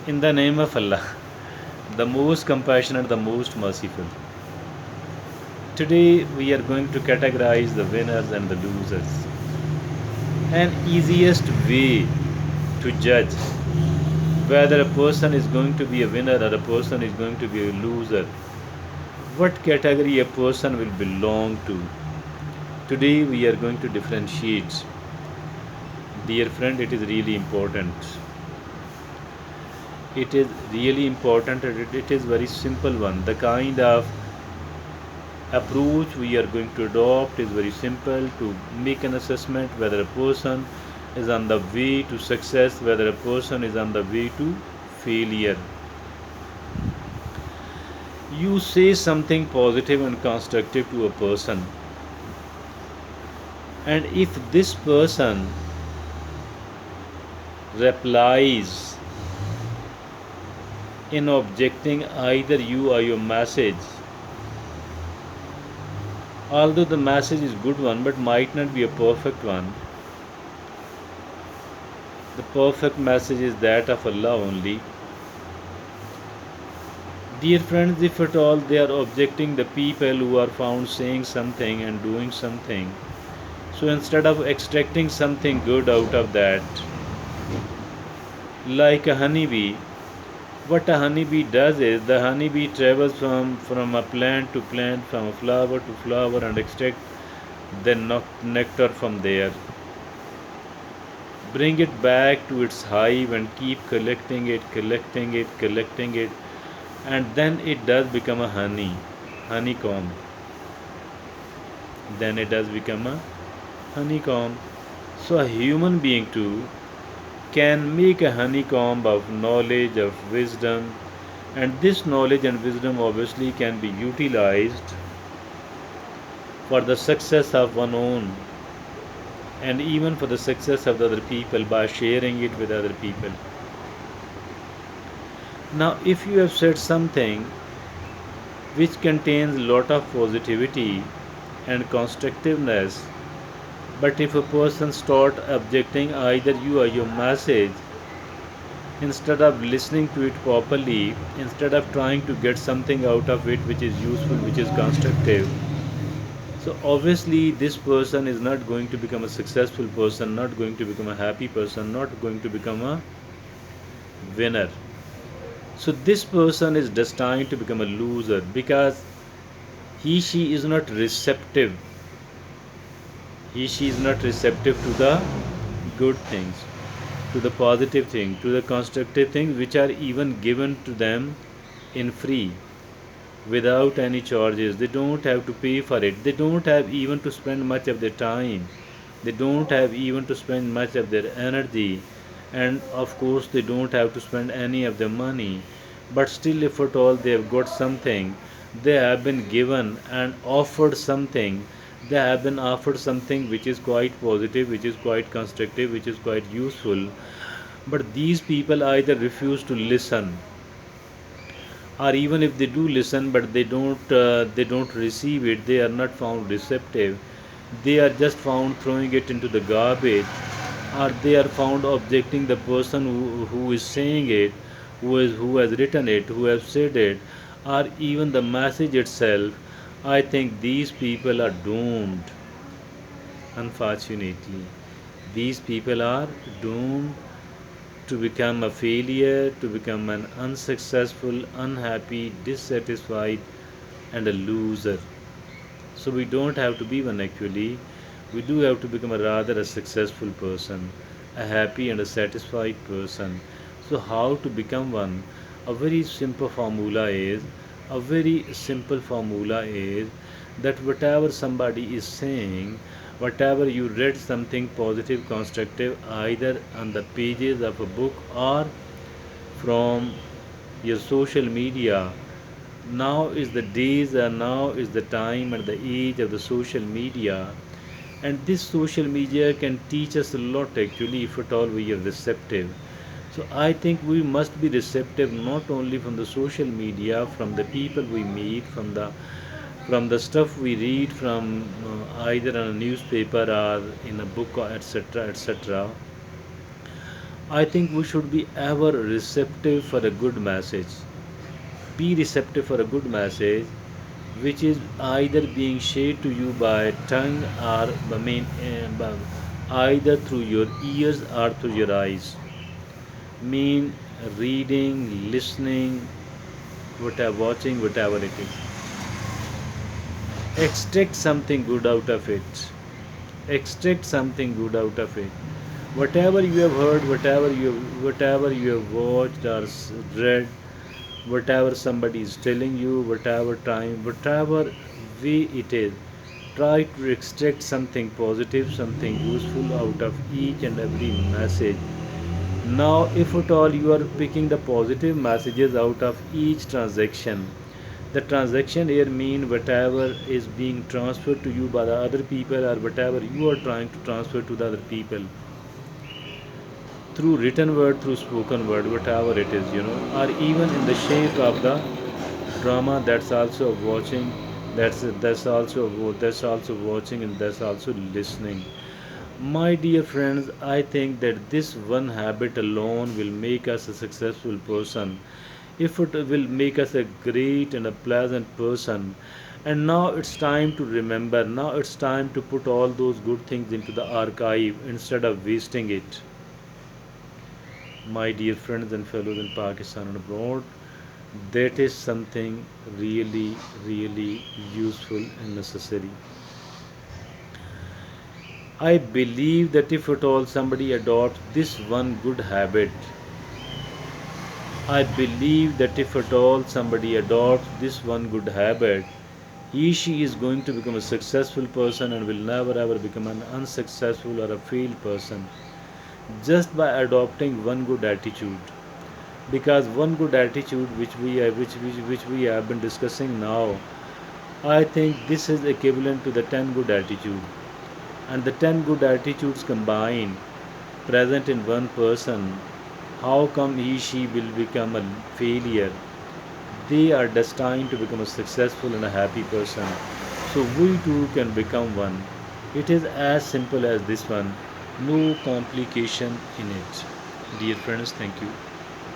In the name of Allah, the most compassionate, the most merciful. Today we are going to categorize the winners and the losers. An easiest way to judge whether a person is going to be a winner or a person is going to be a loser, what category a person will belong to. Today we are going to differentiate. Dear friend, it is really important. It is really important and it is very simple one. The kind of approach we are going to adopt is very simple to make an assessment whether a person is on the way to success, whether a person is on the way to failure. You say something positive and constructive to a person, and if this person replies in objecting either you or your message, although the message is good one but might not be a perfect one, the perfect message is that of Allah only. Dear friends, if at all they are objecting the people who are found saying something and doing something, so instead of extracting something good out of that, like a honeybee, what a honeybee does is the honeybee travels from a plant to plant, from a flower to flower, and extract the nectar from there. Bring it back to its hive and keep collecting it, collecting it, collecting it, and then it does become a honeycomb. Then it does become a honeycomb. So a human being too can make a honeycomb of knowledge, of wisdom, and this knowledge and wisdom obviously can be utilized for the success of one own and even for the success of the other people by sharing it with other people. Now, if you have said something which contains a lot of positivity and constructiveness, but if a person start objecting either you or your message, instead of listening to it properly, instead of trying to get something out of it which is useful, which is constructive, so obviously this person is not going to become a successful person, not going to become a happy person, not going to become a winner. So this person is destined to become a loser because she is not receptive. She is not receptive to the good things, to the positive thing, to the constructive things which are even given to them in free without any charges. They don't have to pay for it. They don't have even to spend much of their time. They don't have even to spend much of their energy. And of course, they don't have to spend any of their money. But still, if at all they have got something, they have been given and offered something. They have been offered something which is quite positive, which is quite constructive, which is quite useful. But these people either refuse to listen, or even if they do listen but they don't receive it, they are not found receptive, they are just found throwing it into the garbage, or they are found objecting the person who is saying it, who has written it, who has said it, or even the message itself. I think these people are doomed. Unfortunately, these people are doomed to become a failure, to become an unsuccessful, unhappy, dissatisfied, and a loser. So we don't have to be one actually. We do have to become a rather a successful person, a happy and a satisfied person. So how to become one? A very simple formula is a very simple formula is that whatever somebody is saying, whatever you read something positive, constructive, either on the pages of a book or from your social media, now is the days and now is the time and the age of the social media, and this social media can teach us a lot actually if at all we are receptive. So I think we must be receptive not only from the social media, from the people we meet, from the stuff we read from either in a newspaper or in a book or etc., etc., I think we should be ever receptive for a good message. Be receptive for a good message, which is either being shared to you by tongue or either through your ears or through your eyes. Mean reading, listening, whatever, watching, whatever it is. Extract something good out of it. Extract something good out of it. Whatever you have heard, whatever you have watched or read, whatever somebody is telling you, whatever time, whatever way it is, try to extract something positive, something useful out of each and every message. Now, if at all you are picking the positive messages out of each transaction, the transaction here mean whatever is being transferred to you by the other people or whatever you are trying to transfer to the other people through written word, through spoken word, whatever it is, or even in the shape of the drama that's also watching, that's also watching and that's also listening. My dear friends, I think that this one habit alone will make us a successful person. If it will make us a great and a pleasant person. And now it's time to remember, now it's time to put all those good things into the archive instead of wasting it. My dear friends and fellows in Pakistan and abroad, that is something really, really useful and necessary. I believe that if at all somebody adopts this one good habit, I believe that if at all somebody adopts this one good habit, she is going to become a successful person and will never ever become an unsuccessful or a failed person just by adopting one good attitude. Because one good attitude which we have been discussing now, I think this is equivalent to the 10 good attitude, and the 10 good attitudes combined present in one person, how come she will become a failure? They are destined to become a successful and a happy person. So we too can become one. It is as simple as this one. No complication in it. Dear friends, thank you.